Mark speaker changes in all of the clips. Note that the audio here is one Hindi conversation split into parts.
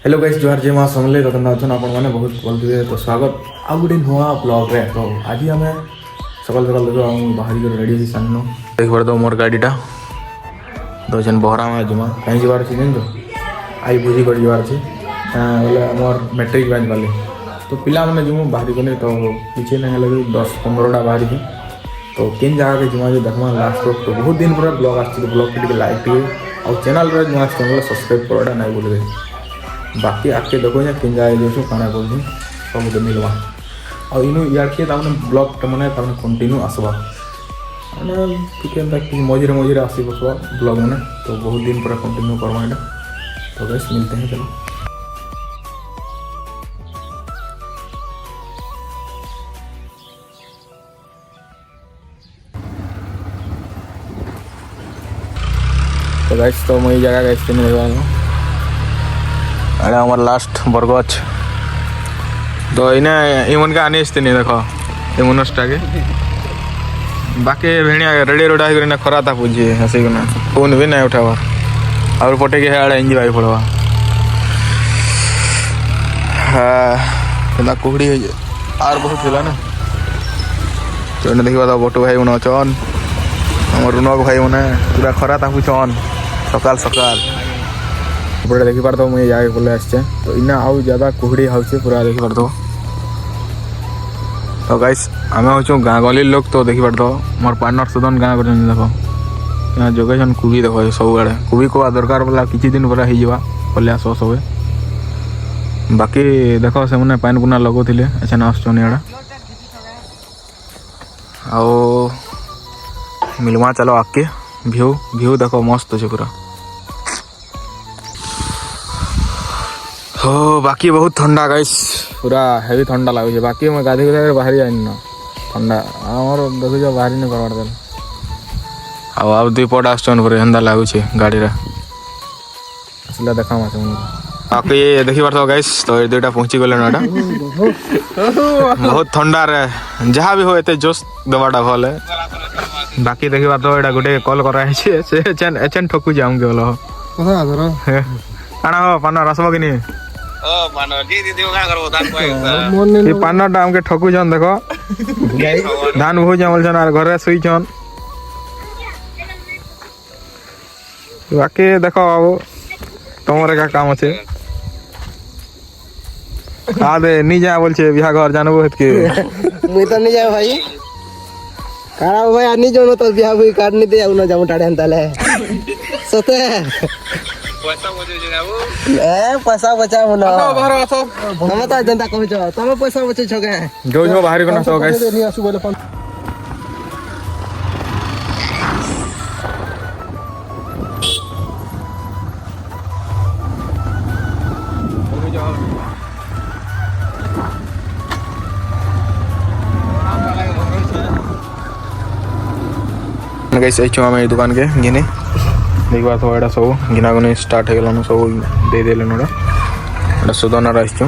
Speaker 1: हेलो गाइस जोहार जय माँ समले तो केना अछन आपण माने बहुत बोलथिबे तो स्वागत आ गुटे नुआ ब्लॉग रे। तो आज हमें सकाल सकाल देखो हम बाहर कर रेडी होई साननो देख बर दो मोर गाड़ीटा तो जन बहरा में जमा कहीं जबार छी नहीं तो आई बुझी कर जबार छी बोले मोर मैट्रिक बैंक वाले तो पिला माने जमु बाहरी गने तो पीछे नहीं लगे 10-15टा बाहरी के तो किन जगह के जमा जो देखमा लास्ट तो बहुत दिन पर ब्लॉग आछि तो ब्लॉग के लाइक टिके और चैनल रे नुआ चैनल सब्सक्राइब करडा नहीं भूलबे। बाकी आके देखो ना किन जाए जो खाना बोल सब तो मिलवा और इनु यार तामने ब्लॉग मैंने कंटिन्यू आसवा मैंने टिके मझे मझे आस बसवा ब्लॉग मैंने तो बहुत दिन पर कंटिन्यू करवा यहाँ तो बस मिलते हैं चलो। तो गैस तो मैं जगह गैस नहीं अरे हमार लास्ट बरगछ तो इने इमन का आनी नहीं देख इमनसटा के बाकी भेड़िया रेडी रोडा कर खरा था पूछे हसी ना फोन भी नहीं उठावा और पटे के आड़े इंजी भाई पड़वा हाँ कुहड़ी आर बहुत थिला ना तो इन्हें देखा बटू भाई मन अचन आम रुनक भाई मैंने पूरा खरा था पूछन सकाल सकाल पूरा देखी पार मुझे जाके बोले आसचे तो इना आउ ज़्यादा कुहड़ी हाउचे पूरा देखी पार तो गाइस आम हूँ गाँ गली लोग तो देखी पार मोर पार्टनर सुदन गाँ कर देख यहाँ जोगेसन कुबी देख सब आड़े कुबी को दरकार बोला किसी दिन पर होले आस सब बाकी देख से मैंने पान पुना लगुले एछन आसुन इड़ा आओ मिलवा चलो आके व्यू व्यू देख मस्त अच्छे पूरा हो बाकी बहुत ठंडा गाइस पूरा हेवी ठंडा लगुच बाकी मैं गाधी गुधा बाहरी जाइन ना ठंडा आमर देखुच बाहरी नहीं करवार देल आउ दुई पट आसन पर हेन्दा लगुच गाड़ी आसला देखा मास बाकी देखी पार गाइस तो ये दुईटा पहुँची गले ना बहुत ठंडा रे जहाँ भी हो एते जोश देवाटा भल है बाकी देखी पार यहाँ गोटे कल कर ठकुचे आमके बोल काना हो पान रसब कि नहीं पानटा हमके ठकुचन देख धान भूज बोलछन आर घरे सुईछन बाकी देख बाबू तुमर का काम अच्छे दे नहीं जा बोल बिहा घर जानबो हेत के
Speaker 2: मुई तो नहीं जाए भाई कारा भाई आनी जोनो तो बिहा भाई कार्ड नहीं दे उना जामु टाड़े हंताले सते पैसा बचा मुना हम तो जनता कहू छ तमे पैसा बचे छ के
Speaker 1: जो जो बाहर कोना सो गाइस
Speaker 2: नहीं आसु बोले
Speaker 1: गाइस एचो हम दुकान के गिने देखा तो यहाँ सब गिना गुनी स्टार्ट हो सब दे देले ना सुदन आसचु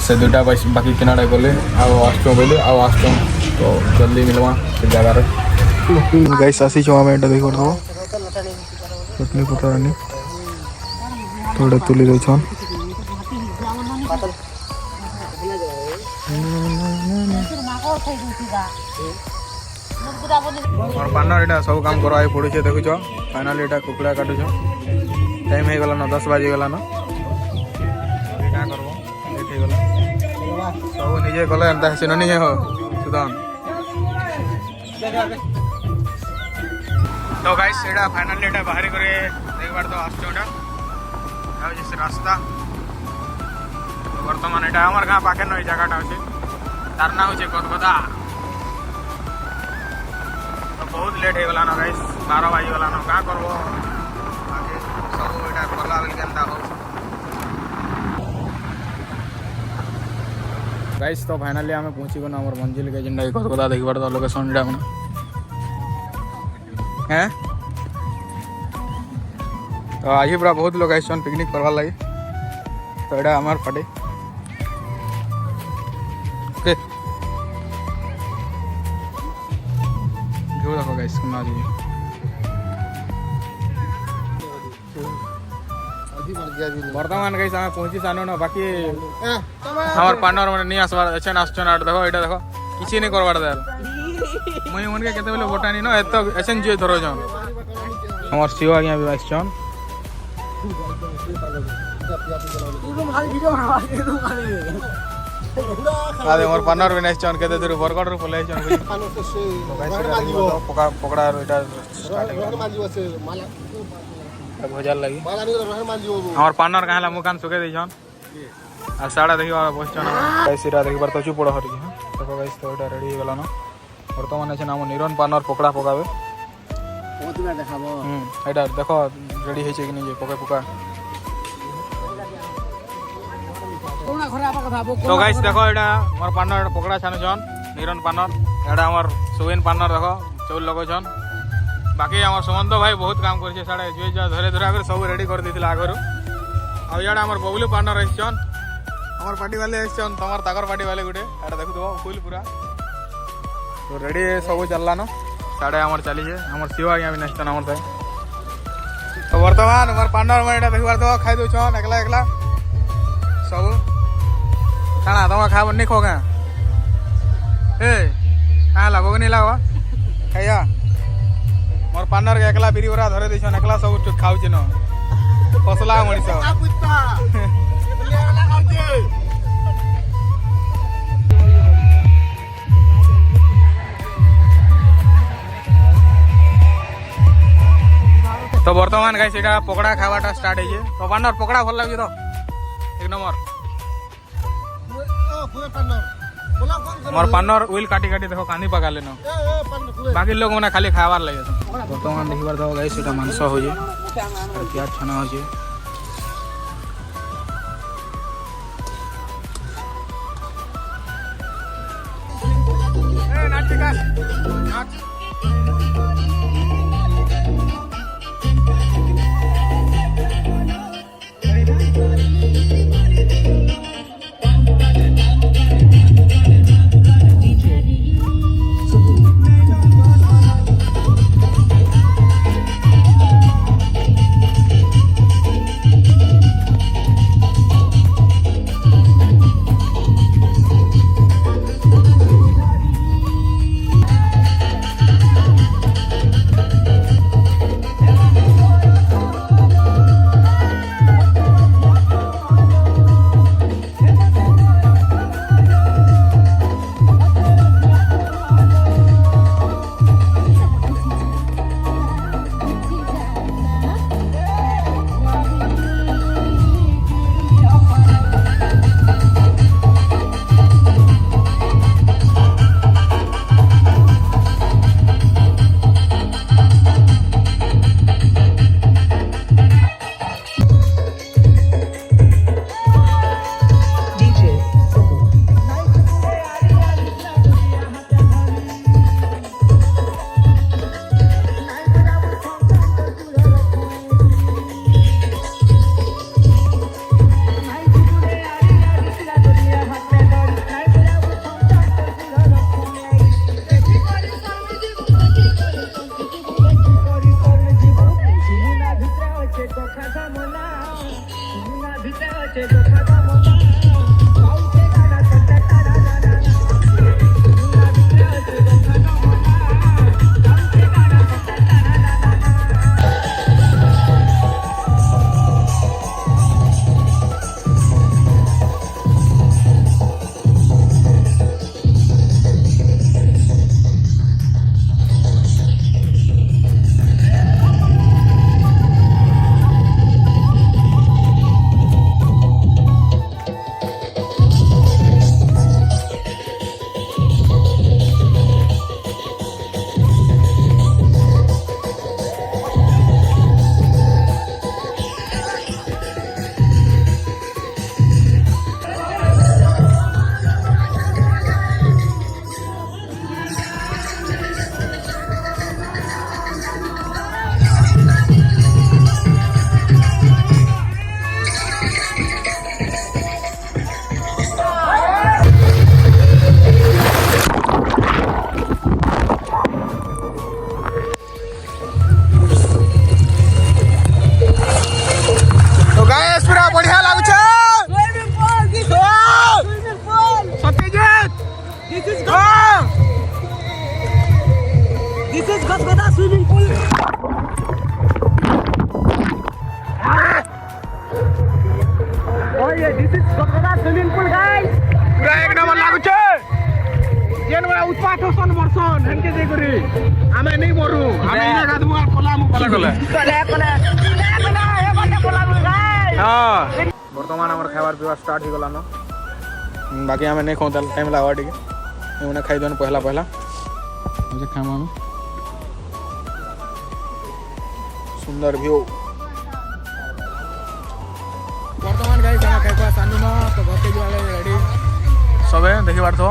Speaker 1: से दुटा बाकी किनाड़ा गले आसचु बोले आसचु तो जल्दी मिलवा से जगार गाइस आसी आम यहाँ देख चटनी पतर थोड़ा तुली दे और पार्टनर यहाँ सब काम करवाई पड़े देखुच फाइनाली यहाँ कुकुड़ा काटुच टाइम हो गला 10 बाजी गला ना क्या करब लेट हो गला सब निजे कले एंता हसी नहीं हो सुदन तो गाइस एटा फाइनाली एटा बाहरी करे देखबार तो आछो एटा आ जैसे रास्ता तो वर्तमान एटा हमर गां पाखे न जगहटा होचे तार ना होचे गदगदा बहुत लेट हो गला ना गाइस 12 बाजी गला ना क्या करब बाकी सब एटा करला बेल केनता हो गाइस तो फाइनली आमे पहुंची गना हमर मंजिल के जेंडा गदगदा देखबार तो लोकेशन एटा हम हैं तो आज पूरा बहुत लोग आइसन पिकनिक करवा लगे तो एटा हमार पटे ओके जो देखो गाइस ना जी बर्तमान कहीं समय पहुंची सानो ना बाकी हमार पार्टनर मैंने नहीं आसबार अच्छे आसछन आठ देखो एटा देखो किसी नहीं करवार दे मुई मन के केते बेले बोटानी न एत एसन जे धरो जन हमार शिव आज्ञा भी आसछन आदे मोर पार्टनर भी आसछन केते दूर बरगड रो पले आसछन पका पकड़ा एटा स्टार्टिंग भजार लगी हमार पार्टनर कहाला मुकान सुके दैछन आ साड़ा देखि बसछन गाइस इरा देखि बार तो चुप पड़ हरि देखो गाइस तो एटा रेडी हो गेला न वर्तमान আছে নাম নিরন পার্টনার পকড়া পকাবে কতটা দেখাবো এটা দেখো রেডি হইছে কি নাই পকা পকা কোনা ঘরে আপা কথা তো গাইস দেখো এটা আমার পার্টনার পকড়া ছানছন নিরন পার্টনার এটা আমার সুবেন পার্টনার দেখো চৌল লগছন बाकी आम सुमंत भाई बहुत काम कर धरे धरे आगे सब रेडी कर देते आगर आड़े आम बबलू पार्टनर आसछन आम पार्टी वाले आसछन तुम ताकर पार्टी वाले गोटे एटा देखु फुल पूरा तो रेडी सब चलला न साढ़े आम चलीजे आम शिव आज्ञा भी नाचन आम तो बर्तमान आम पार्टनर मैं देखबार तो खाई दौन एकला एकला सब काना तुम खाब नहीं खो क्या ए क्या लगो कि नहीं लगो खाइया मोर पार्टनर के एकला बिरी बरा धरे दिछन एकला सब खाउछ न फसला मनिस तो वर्तमान गाइस एटा पकड़ा खावाटा स्टार्ट है तो पार्टनर पकड़ा भल लागे तो एक नंबर मोर पार्टनर उइल काटी काटी देखो कानी पका लेनो बाकी लोग मने खाली खावार लगे बर्तमान देखिबार दो गाइस एटा मांस हो जे प्याज छना हो जे ए नाटिका नाच
Speaker 2: ओए दिस इज गदगदा स्विमिंग पूल गाइस
Speaker 1: पूरा एक नंबर लागुचे जेन बड़ा उत्पात होसन बरसन हेनके जे करी आमे नहीं मरू आमे इना गादमु आ कोला मु कोला कोला
Speaker 2: कोले हे बटे बोला गाइस
Speaker 1: हां वर्तमान हमर खाइबार पीवा स्टार्ट हो गला न बाकी आमे नहीं खाऊ ताल टाइम लागवा टिके एमने खाइ दन पहला पहला मुझे खामा हम सुंदर व्यू वर्तमान गाइस हम खाइबा सानु न तो घर के जुआले रेडी सबे देखि पारथो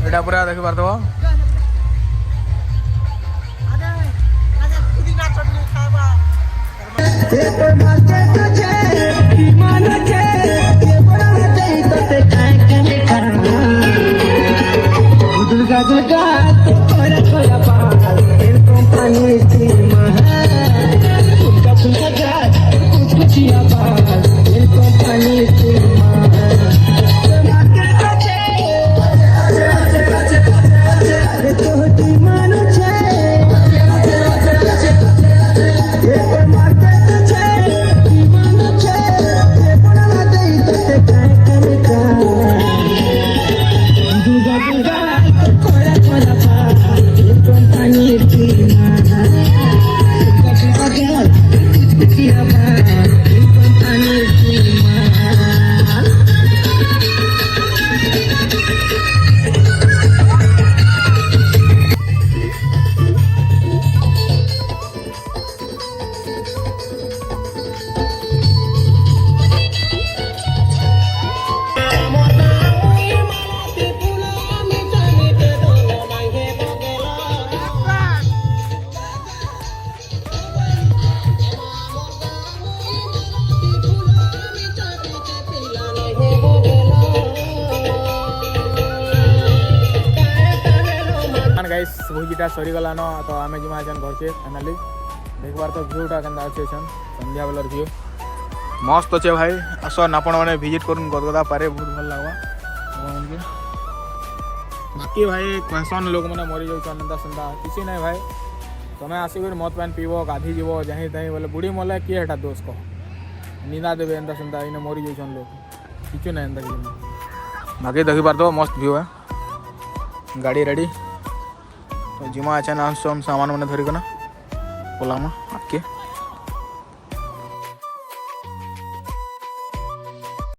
Speaker 1: एटा पूरा देखि पारथो गाइस भोजीटा सरी गला न तो आमे जिमा जन घर के फाइनली देखबार तो व्यूटा केनता अछि छन संध्या बेलर व्यू मस्त अछि भाई असन आपण माने विजिट करून गदगदा पारे बहुत भल लागवा बाकी भाई क्वेश्चन लोग माने मरि जाउ चंदा संदा किछि नै भाई तमे आसी कर मत पान पीबो गाधी जीवो जही तही बोले बुढ़ी मले की हेटा दोष को निंदा देबे एंदा संदा इने मरि जाउ चन लोग किछु नै एंदा कि बाकी देखि पार तो मस्त व्यू है गाड़ी रेडी तो जिमा अच्छा ना हम सामान मैंने धरिक ना बोला आके